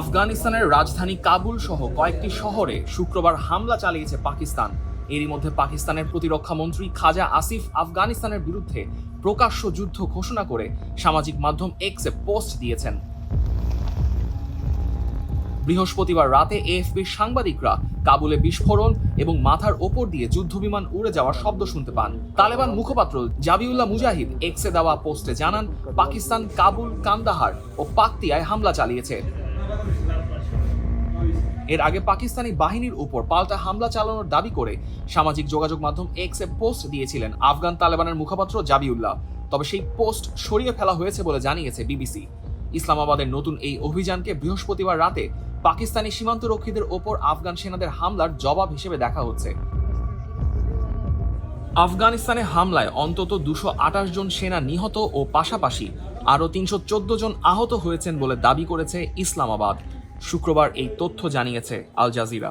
আফগানিস্তানের রাজধানী কাবুল সহ কয়েকটি শহরে শুক্রবার হামলা চালিয়েছে পাকিস্তান। এরই মধ্যে পাকিস্তানের প্রতিরক্ষা মন্ত্রী খাজা আসিফ আফগানিস্তানের বিরুদ্ধে প্রকাশ্য যুদ্ধ ঘোষণা করে সামাজিক মাধ্যম এক্সে পোস্ট দিয়েছেন। বৃহস্পতিবার রাতে এএফপির সাংবাদিকরা কাবুলে বিস্ফোরণ এবং মাথার ওপর দিয়ে যুদ্ধবিমান উড়ে যাওয়ার শব্দ শুনতে পান। তালেবান মুখপাত্র জাবিউল্লাহ মুজাহিদ এক্সে দেওয়া পোস্টে জানান, পাকিস্তান কাবুল, কান্দাহার ও পাকতিয়ায় হামলা চালিয়েছে। এর আগে পাকিস্তানি বাহিনীর উপর পাল্টা হামলা চালানোর দাবি করে সামাজিক যোগাযোগ মাধ্যম এক্সে পোস্ট দিয়েছিলেন আফগান তালেবানের মুখপাত্র জাবিউল্লাহ। তবে সেই পোস্ট সরিয়ে ফেলা হয়েছে বলে জানিয়েছে বিবিসি। ইসলামাবাদের নতুন এই অভিযানকে বৃহস্পতিবার রাতে পাকিস্তানি সীমান্তরক্ষীদের ওপর আফগান সেনাদের হামলার জবাব হিসেবে দেখা হচ্ছে। আফগানিস্তানে হামলায় অন্তত 228 জন সেনা নিহত ও পাশাপাশি আরও 314 জন আহত হয়েছেন বলে দাবি করেছে ইসলামাবাদ। শুক্রবার এই তথ্য জানিয়েছে আল জাজিরা।